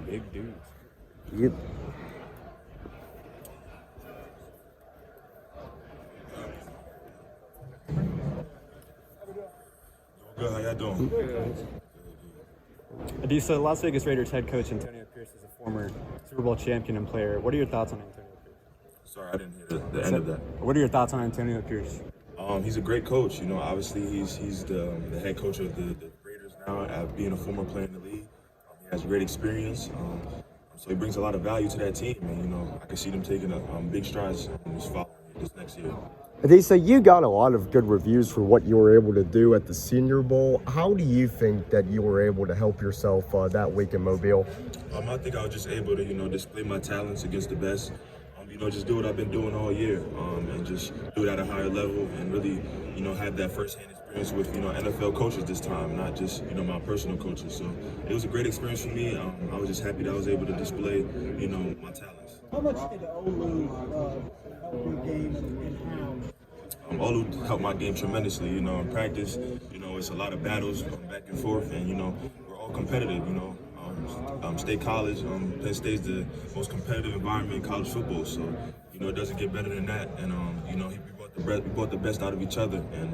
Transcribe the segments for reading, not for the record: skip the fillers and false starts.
big dudes. You, Good, how y'all doing? Adisa, Las Vegas Raiders head coach Antonio Pierce is a former Super Bowl champion and player. What are your thoughts on Antonio Pierce? Sorry, I didn't hear the end of that. What are your thoughts on Antonio Pierce? He's a great coach. You know, obviously he's the head coach of the Raiders now, being a former player in the league. He has great experience. So he brings a lot of value to that team, and you know, I can see them taking big strides in this next year. Adisa, you got a lot of good reviews for what you were able to do at the Senior Bowl. How do you think that you were able to help yourself that week in Mobile? I think I was just able to, display my talents against the best. Just do what I've been doing all year, and just do it at a higher level, and really, have that first-hand experience with, NFL coaches this time, not just, my personal coaches. So it was a great experience for me. I was just happy that I was able to display, my talents. How much did Olu help your game and how? Olu helped my game tremendously. In practice, it's a lot of battles back and forth, and we're all competitive. State College, Penn State's the most competitive environment in college football. So it doesn't get better than that. And we brought the best out of each other, and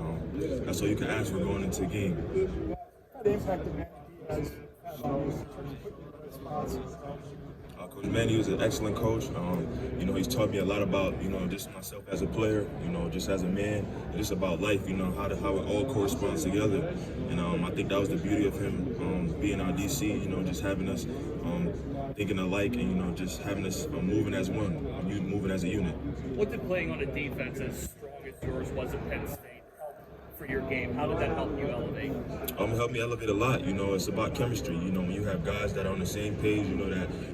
that's all you can ask for going into a game. What impact did Manny Diaz have on you in terms of putting you in spots? Coach Manny was an excellent coach. He's taught me a lot about, just myself as a player, just as a man, just about life, how it all corresponds together. And I think that was the beauty of him being our DC, just having us thinking alike and, just having us moving as one, moving as a unit. What did playing on a defense as strong as yours was at Penn State help for your game? How did that help you elevate? It helped me elevate a lot. It's about chemistry. When you have guys that are on the same page,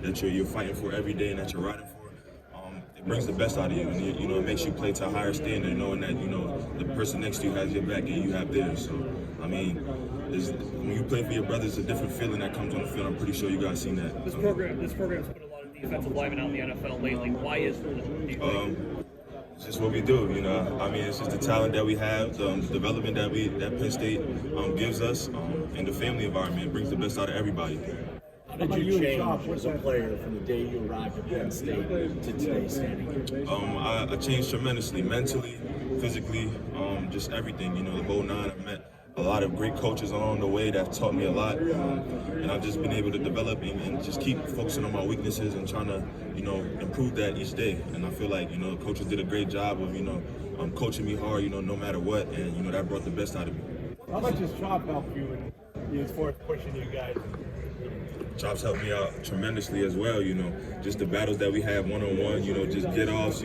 that you're fighting for every day and that you're riding for, it brings the best out of you, and it makes you play to a higher standard, knowing that the person next to you has your back and you have theirs. So when you play for your brothers, it's a different feeling that comes on the field. I'm pretty sure you guys seen that. This program's put a lot of defensive linemen out in the NFL lately. Why is that? Do you think? It's just what we do, it's just the talent that we have, the development that Penn State gives us, and the family environment. It brings the best out of everybody. How did you change as a player from the day you arrived at Penn State to today standing here? I changed tremendously, mentally, physically, just everything, the whole nine. I met a lot of great coaches along the way that taught me a lot, and I've just been able to develop and just keep focusing on my weaknesses and trying to, improve that each day. And I feel like, coaches did a great job of, coaching me hard, no matter what, and, that brought the best out of me. How much does Chop help you as far as pushing you guys? Chop's helped me out tremendously as well, just the battles that we have one-on-one, just get-offs,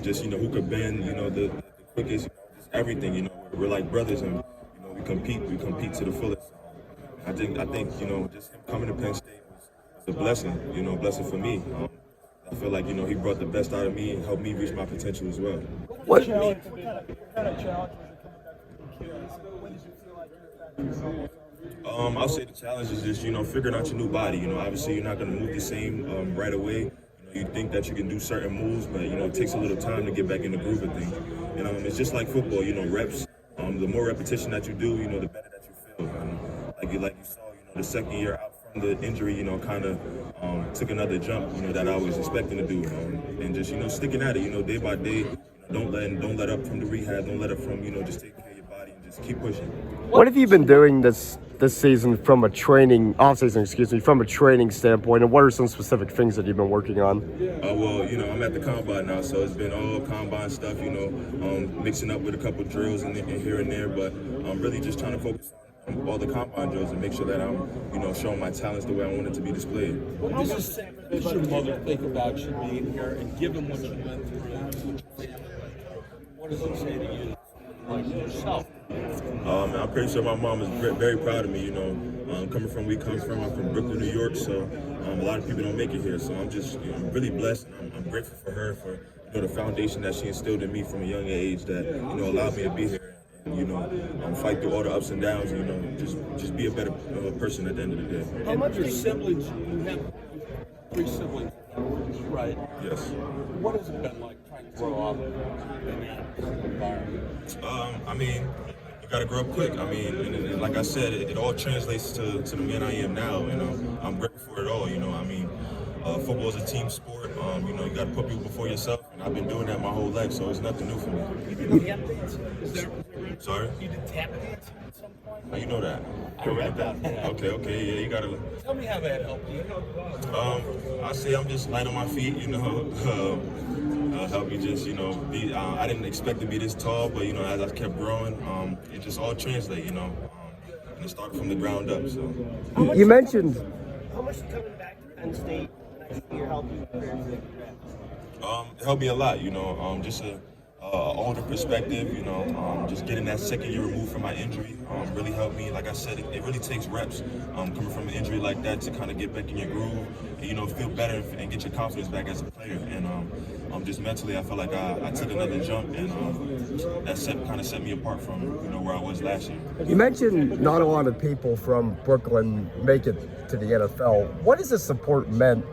just, who could bend, the quickest, just everything, we're like brothers, and, we compete to the fullest. I think, just him coming to Penn State was a blessing, blessing for me. I feel like, he brought the best out of me and helped me reach my potential as well. What kind of challenge was it coming back from the Achilles? When did you feel like you were back to your normal? I'll say the challenge is just, figuring out your new body. Obviously you're not going to move the same right away. You think that you can do certain moves, but, it takes a little time to get back in the groove of things. And it's just like football, reps. The more repetition that you do, the better that you feel. And like you saw, the second year out from the injury, kind of took another jump, that I was expecting to do. And just, sticking at it, day by day. Don't let up from the rehab. Don't let up from, just taking care of your body and just keep pushing. What have you been doing this season from a training standpoint, and what are some specific things that you've been working on? I'm at the combine now, so it's been all combine stuff, mixing up with a couple drills and here and there, but I'm really just trying to focus on all the combine drills and make sure that I'm, showing my talents the way I want it to be displayed. What does your mother think about you being here, and given what you went through, what does it say to you, like yourself? I'm pretty sure my mom is very proud of me, coming from where we come from. I'm from Brooklyn, New York, so a lot of people don't make it here. So I'm just really blessed, and I'm grateful for her for the foundation that she instilled in me from a young age that allowed me to be here and fight through all the ups and downs. Just be a better person at the end of the day. How much your siblings? You have 3 siblings, right? Yes. What has it been like trying to grow up in that environment? You gotta grow up quick. I mean, and like I said, it all translates to the man I am now, and I'm grateful for it all. You know, I mean, football is a team sport. You know, you gotta put people before yourself, and I've been doing that my whole life, so it's nothing new for me. You did tap dance? Sorry? You did tap dance at some point? How you know that? I read that. Okay, yeah, you gotta. Tell me how that helped you. I say I'm just light on my feet, you know. Help me just, you know, be. I didn't expect to be this tall, but you know, as I kept growing, it just all translate, you know. And it started from the ground up. So. You mentioned. How much coming back to Penn State next year help you prepare for the draft? It helped me a lot, you know. Just a older perspective, you know. Just getting that second year removed from my injury really helped me. Like I said, it really takes reps coming from an injury like that to kind of get back in your groove, and, you know, feel better and get your confidence back as a player. And just mentally, I felt like I took another jump, and that kind of set me apart from, you know, where I was last year. You mentioned not a lot of people from Brooklyn make it to the NFL. What has the support meant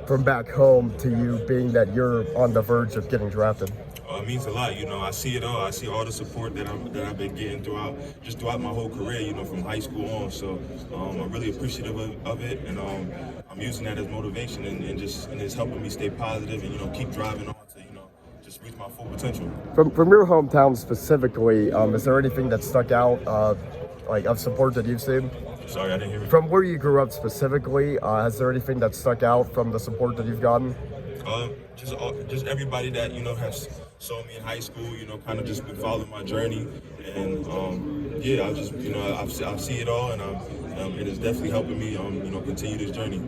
from back home to you, being that you're on the verge of getting drafted? It means a lot, you know. I see it all. I see all the support that I've been getting throughout my whole career, you know, from high school on. So I'm really appreciative of it, and I'm using that as motivation, and it's helping me stay positive and, you know, keep driving on to, you know, just reach my full potential. From your hometown specifically, is there anything that stuck out, like of support that you've seen? Sorry, I didn't hear you. From where you grew up specifically, has there anything that stuck out from the support that you've gotten? Just everybody that, you know, has saw me in high school, you know, kind of just been following my journey, and yeah, I just, you know, I see it all, and it is definitely helping me, you know, continue this journey.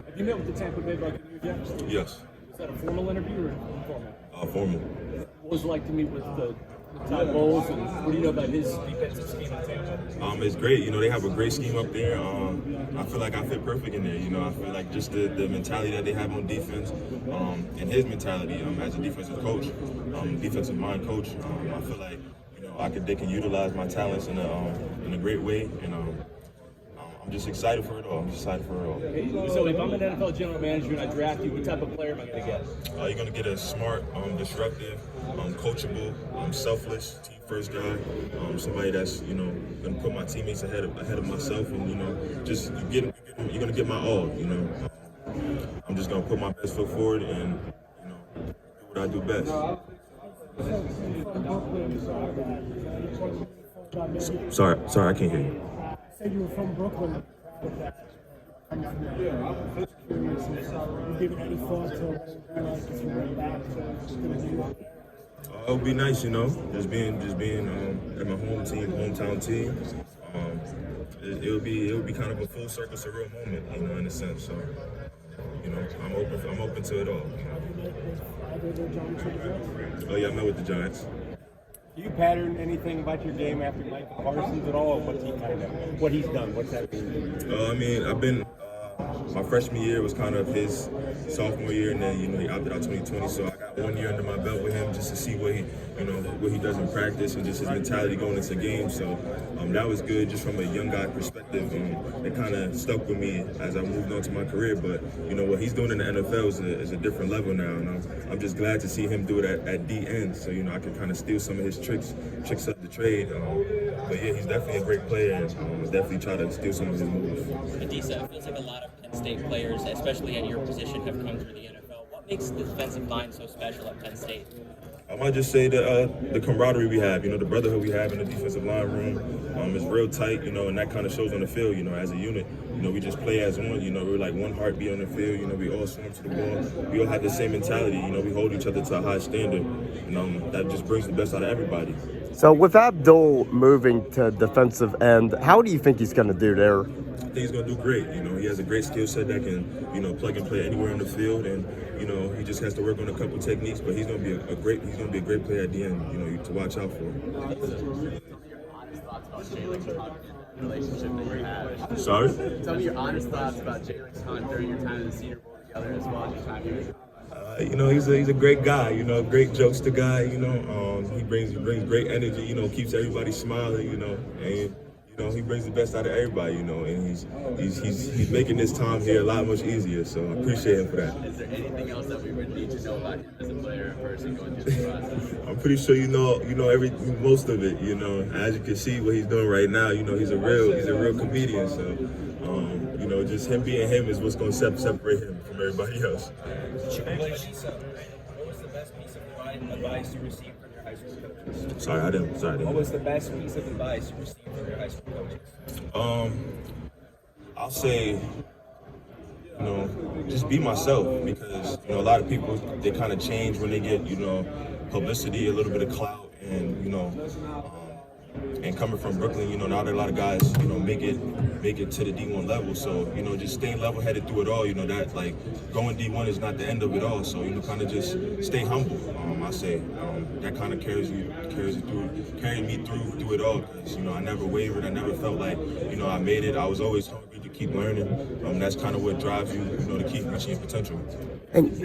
Have you met with the Tampa Bay Buccaneers yet? Yes. Was that a formal interview or informal? Formal. What was it like to meet with the Todd Bowles, and what do you know about his defensive scheme in Tampa? It's great. You know, they have a great scheme up there. I feel like I fit perfect in there. You know, I feel like just the mentality that they have on defense, and his mentality as a defensive coach, defensive mind coach. I feel like, you know, they can utilize my talents in a great way, and I'm just excited for it all. So if I'm an NFL general manager and I draft you, what type of player am I going to get? You're going to get a smart, disruptive, coachable, selfless, team-first guy. Somebody that's, you know, going to put my teammates ahead of myself, and, you know, just you're going to get my all. You know, I'm just going to put my best foot forward and, you know, do what I do best. Sorry, I can't hear you. Said you were from Brooklyn. Just curious, you giving any thought to what it would be like if you went back to New York? It would be nice, you know, just being at my hometown team. It would be kind of a full circle, surreal moment, you know, in a sense. So, you know, I'm open to it all. Oh yeah, I met with the Giants. Do you pattern anything about your game after Mike Parsons at all? Or what he's done? What's that mean? I mean, I've been. My freshman year was kind of his sophomore year, and then, you know, he opted out 2020. So I got 1 year under my belt with him just to see what he does in practice and just his mentality going into games. So that was good, just from a young guy perspective. It kind of stuck with me as I moved on to my career. But, you know, what he's doing in the NFL is a different level now, and I'm just glad to see him do it at the end. So, you know, I can kind of steal some of his tricks of the trade. But yeah, he's definitely a great player, and definitely try to steal some of his moves. Adisa, it feels like a lot of Penn State players, especially at your position, have come through the NFL. What makes the defensive line so special at Penn State? I might just say the camaraderie we have, you know, the brotherhood we have in the defensive line room is real tight, you know, and that kind of shows on the field, you know, as a unit. You know, we just play as one, you know, we're like one heartbeat on the field, you know, we all swim to the ball. We all have the same mentality, you know, we hold each other to a high standard, and that just brings the best out of everybody. So with Abdul moving to defensive end, how do you think he's going to do there? I think he's going to do great. You know, he has a great skill set that can, you know, plug and play anywhere in the field, and, you know, he just has to work on a couple techniques, but he's going to be a great player at the end, you know, to watch out for. Relationship that you had. Sorry? Tell me your honest thoughts about Jalen's Hunt during your time in the Senior Bowl together as well as your time here. You know, he's a great guy, you know, great jokester guy, you know. He brings great energy, you know, keeps everybody smiling, you know, and, you know, he brings the best out of everybody, you know, and he's making this time here a lot much easier. So I appreciate him for that. Is there anything else that we would need to know about him as a player in person going through the process? I'm pretty sure you know most of it. You know, as you can see what he's doing right now. You know, he's a real comedian. So, you know, just him being him is what's going to separate him from everybody else. What was the best piece of advice you received from your high school coaches? Sorry, I didn't. What was the best piece of advice you received from your high school coaches? I'll say, you know, just be myself, because, you know, a lot of people, they kind of change when they get, you know, publicity, a little bit of clout, and, you know, and coming from Brooklyn, you know, now there are a lot of guys, you know, make it to the D1 level. So, you know, just staying level-headed through it all, you know, that, like, going D1 is not the end of it all. So, you know, kind of just stay humble. I say that kind of carried me through it all, because, you know, I never wavered. I never felt like, you know, I made it. I was always hungry to keep learning. That's kind of what drives you, you know, to keep reaching your potential. What's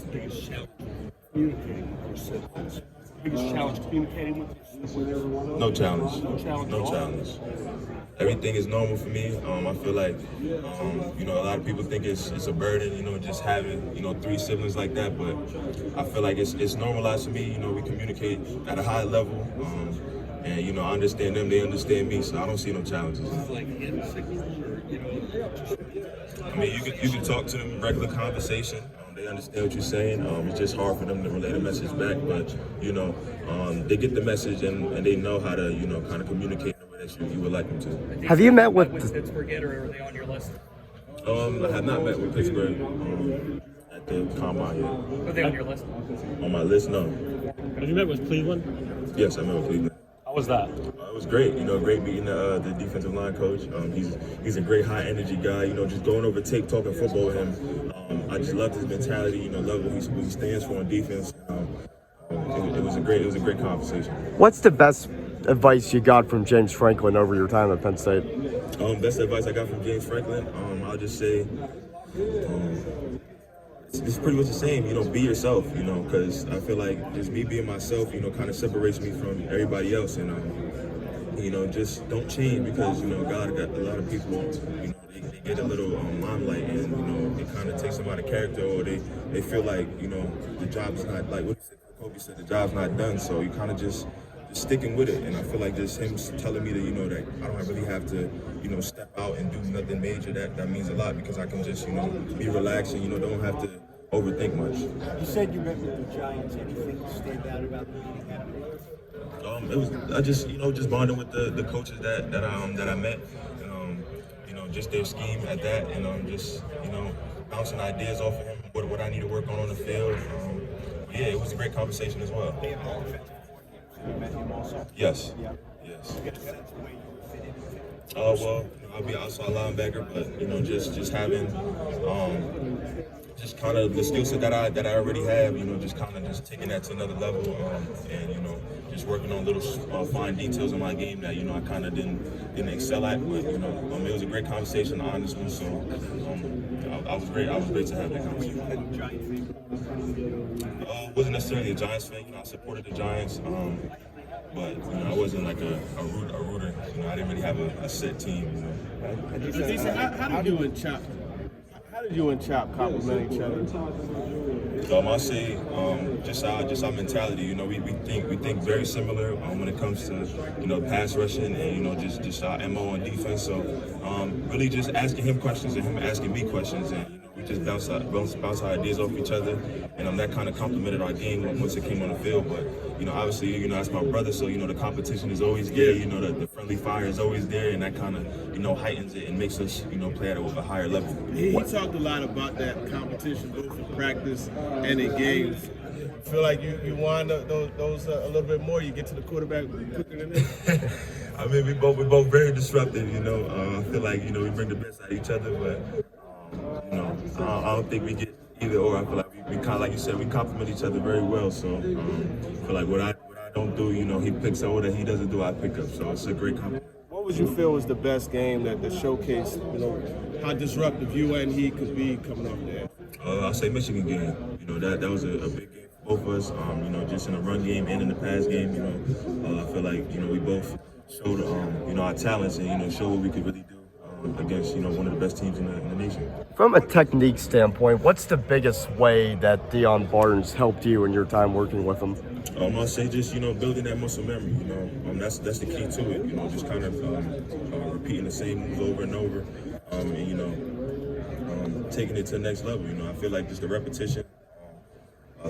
the biggest challenge communicating with your siblings? Biggest challenge communicating with No challenge. No challenge. Everything is normal for me. I feel like, you know, a lot of people think it's a burden, you know, just having, you know, 3 siblings like that. But I feel like it's normalized for me. You know, we communicate at a high level, and, you know, I understand them, they understand me, so I don't see no challenges. Like in signals, or, you know, I mean, you can talk to them regular conversation. They understand what you're saying. It's just hard for them to relay the message back, but, you know, they get the message, and they know how to, you know, kind of communicate in the way that you would like them to. Have you met with Pittsburgh yet, or are they on your list? I have not met with Pittsburgh at the combine yet. Are they on your list? On my list, no. Have you met with Cleveland? Yes, I met with Cleveland. How was that? It was great, you know, great meeting the defensive line coach. He's a great high energy guy, you know, just going over tape, talking football with him. I just loved his mentality, you know, love what he stands for on defense. It was a great conversation. what's the best advice you got from James Franklin over your time at Penn State? Best advice I got from James Franklin, I'll just say, it's pretty much the same, you know, be yourself, you know, because I feel like just me being myself, you know, kind of separates me from everybody else, and, you know, just don't change, because, you know, God got a lot of people, you know, they get a little limelight, and, you know, it kind of takes them out of character, or they feel like, you know, the job's not, like what Kobe said, the job's not done, so you kind of just sticking with it. And I feel like just him telling me that, you know, that I don't really have to, you know, step out and do nothing major, that means a lot, because I can just, you know, be relaxed and, you know, don't have to overthink much. You said you met with the Giants. Anything stand out about the meeting happening? I just, you know, just bonding with the coaches that I met, you know, just their scheme at that, and just, you know, bouncing ideas off of him, what I need to work on the field. Yeah, it was a great conversation as well. You met him also? Yes. Yeah. Yes. Get a sense of where you fit in. Well, you know, I'll be outside linebacker, but, you know, just having just kind of the skill set that I already have, you know, just kind of just taking that to another level, and, you know, just working on little fine details in my game that, you know, I kind of didn't excel at, but, you know, it was a great conversation, an honest one, so I was great to have that conversation. Wasn't necessarily a Giants fan, you know, I supported the Giants, but, you know, I wasn't like a rooter, you know, I didn't really have a set team, you know. Adisa, how did you and Chop complement each other? I say just our mentality. You know, we think very similar when it comes to, you know, pass rushing, and, you know, just our MO on defense. So really just asking him questions and him asking me questions, and, you know, we just bounce our ideas off each other, and that kind of complemented our game once it came on the field. But, you know, obviously, you know, that's my brother, so, you know, the competition is always there. You know, the friendly fire is always there, and that kind of, you know, heightens it and makes us, you know, play at a higher level. He talked a lot about that competition, both in practice and in games. I feel like you wind up those a little bit more. You get to the quarterback quicker than that. I mean, we both very disruptive. You know, I feel like, you know, we bring the best out of each other, but you know, I don't think we get either or. I feel like we kind of, like you said, we complement each other very well. So I feel like what I don't do, you know, he picks up. What he doesn't do, I pick up. So it's a great compliment. What would you feel was the best game that showcased, you know, how disruptive you and he could be coming off there? I'll say Michigan game. You know, that was a big game for both of us. You know, just in the run game and in the pass game. You know, I feel like, you know, we both show our talents and show what we could really do against one of the best teams in the nation. From a technique standpoint, what's the biggest way that Deion Barnes helped you in your time working with him? I'll say just building that muscle memory. That's the key to it. Just kind of repeating the same moves over and over, and taking it to the next level. I feel like just the repetition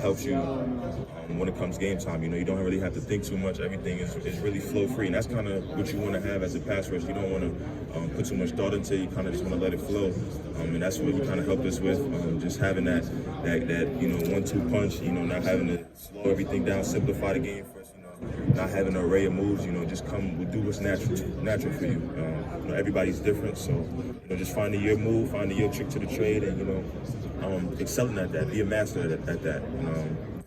helps you when it comes game time. You don't really have to think too much. Everything is really flow free, and that's kind of what you want to have as a pass rush. You don't want to put too much thought into it. You kind of just want to let it flow, and that's what you kind of helped us with. Just having that 1-2 punch. Not having to slow everything down, simplify the game for us. Not having an array of moves. Just do what's natural for you. Everybody's different, so just finding your move, finding your trick to the trade, and excelling at that, be a master at that.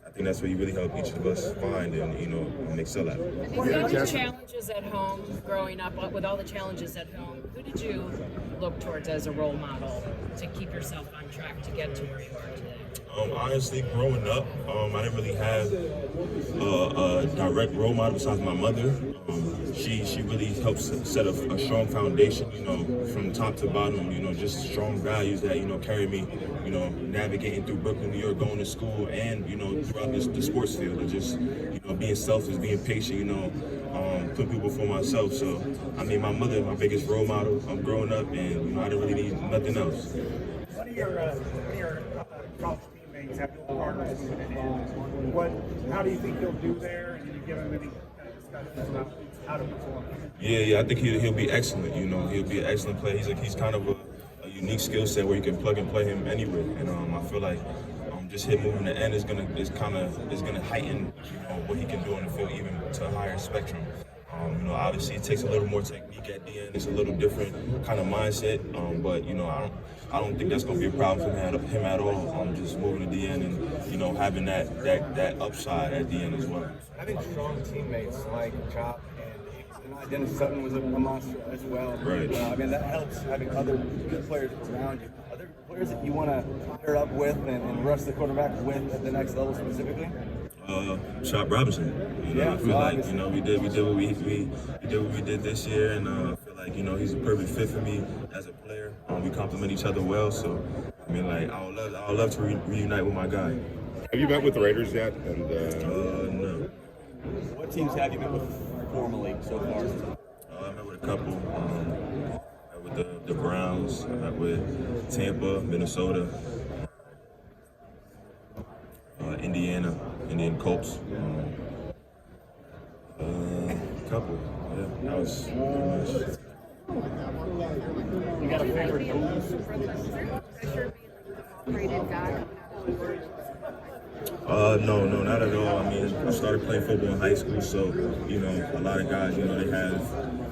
I think that's what you really help each of us find and excel at. With all the challenges at home, growing up with all the challenges at home, who did you look towards as a role model to keep yourself on track to get to where you are today? Honestly, growing up, I didn't really have a direct role model besides my mother. She really helps set a strong foundation, from top to bottom, just strong values that, carry me, navigating through Brooklyn, New York, going to school, and, throughout the sports field, and just, being selfless, being patient, putting people before myself. So, my mother is my biggest role model. I'm growing up, and, I didn't really need nothing else. One of your college teammates, Abdul, how do you think he'll do there? And you give him any kind of discussion about how to perform? Yeah, I think he'll be excellent. He'll be an excellent player. He's kind of a unique skill set where you can plug and play him anywhere. And I feel like just him moving the end is gonna heighten what he can do on the field even to a higher spectrum. Obviously it takes a little more technique at the end. It's a little different kind of mindset, but I don't think that's going to be a problem for him at all. Just moving to the end and having that upside at the end as well. Having strong teammates like Chop and Dennis Sutton was a monster as well. Right. That helps having other good players around you. Other players that you want to pair up with and rush the quarterback with at the next level specifically. Chop Robinson. I feel like we did what we did this year, and I feel like he's a perfect fit for me as a player. We complement each other well, so I would love to reunite with my guy. Have you met with the Raiders yet? And no. What teams have you met with formally so far? I met with a couple. I met with the Browns. I met with Tampa, Minnesota, Indian Colts. Couple. Yeah, that was pretty much. You got a favorite No, not at all. I started playing football in high school, so a lot of guys, they have,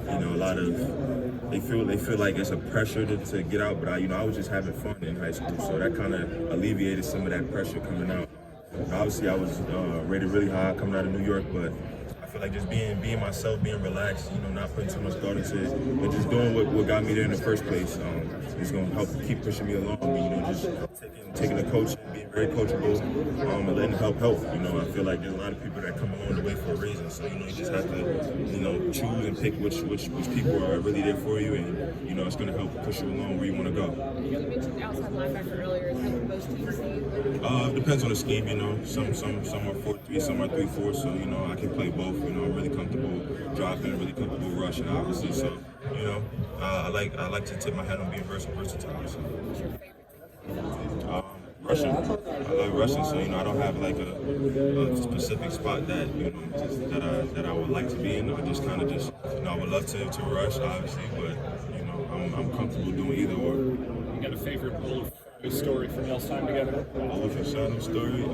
a lot of, they feel like it's a pressure to get out, but I was just having fun in high school, so that kind of alleviated some of that pressure coming out. Obviously, I was rated really high coming out of New York, but I feel like just being myself, being relaxed, not putting too much thought into it, and just doing what got me there in the first place. It's going to help keep pushing me along. Just taking the coach and being very coachable, and letting help. I feel like there's a lot of people that come along the way for a reason. So you just have to choose and pick which people are really there for you, and it's going to help push you along where you want to go. You mentioned outside linebacker earlier. Is that what most teams see? Depends on the scheme. Some are 4-3, some are 3-4. So I can play both. I'm really comfortable dropping, really comfortable rushing, obviously. So I like to tip my hat on being versatile. So. Rushing. I love rushing, so I don't have like a specific spot that that I would like to be in. I just I would love to rush, obviously, but I'm comfortable doing either or. You got a favorite Wolf story from y'all's time together? Wolf and Sheldon story.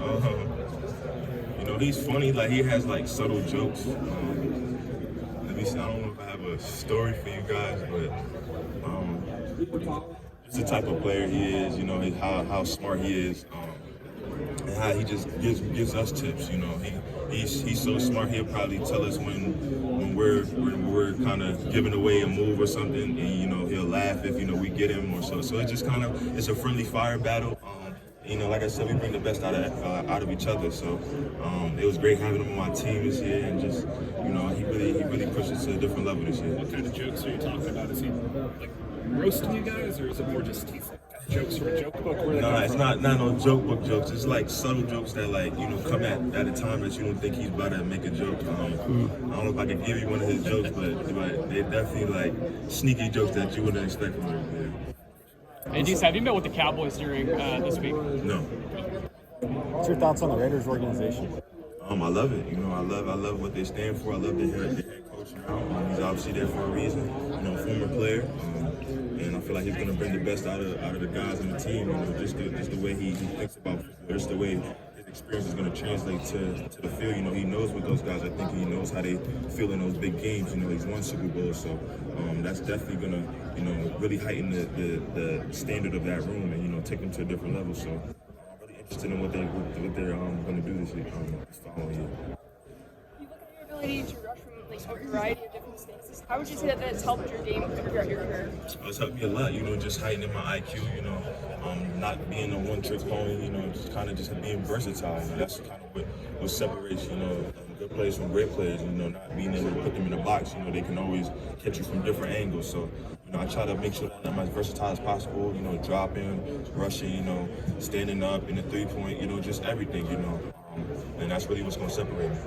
He's funny. Like he has like subtle jokes. Let me see. I don't know if I have a story for you guys, but just the type of player he is. How smart he is, and how he just gives us tips. He's so smart. He'll probably tell us when we're kind of giving away a move or something, and he'll laugh if we get him or so. So it's just it's a friendly fire battle. You know, like I said, we bring the best out of each other. So it was great having him on my team this year, and just he really pushed us to a different level this year. What kind of jokes are you talking about? Is he like roasting you guys, or is it more just he's jokes from a joke book? No, it's not no joke book jokes. It's like subtle jokes that come at a time that you don't think he's about to make a joke. I don't know if I can give you one of his jokes, but they're definitely like sneaky jokes that you wouldn't expect from him. Yeah. Adisa, have you met with the Cowboys during this week? No. What's your thoughts on the Raiders organization? I love it. I love what they stand for. I love the head coach now. He's obviously there for a reason. Former player, and I feel like he's going to bring the best out of the guys on the team. Just the way he thinks about football, just the way his experience is going to translate to the field. He knows what those guys are thinking. He knows how they feel in those big games. He's won Super Bowl, so that's definitely going to really heighten the standard of that room and take them to a different level. So I'm really interested in what they're going to do this following year. You look at your ability to rush from a variety of different stances. How would you say that that's helped your game throughout your career? It's helped me a lot, just heightening my IQ, not being a one-trick pony, just being versatile. That's kind of what separates, good players from great players, not being able to put them in a box. They can always catch you from different angles. So, I try to make sure that I'm as versatile as possible, dropping, rushing, standing up in the three-point, just everything, and that's really what's going to separate me.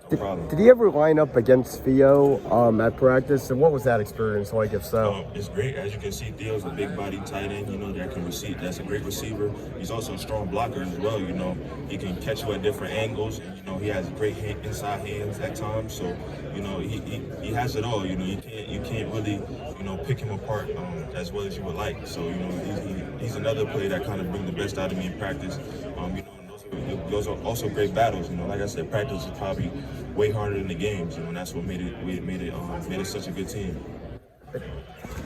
No problem. Did he ever line up against Theo at practice? And what was that experience like, if so? It's great. As you can see, Theo's a big body tight end, that can receive. That's a great receiver. He's also a strong blocker as well, He can catch you at different angles, and, he has great inside hands at times. So, he has it all. You can't really, pick him apart as well as you would like. So, he's another player that kind of brings the best out of me in practice. Those are also great battles. Like I said, practice is probably way harder than the games. And that's what made it such a good team.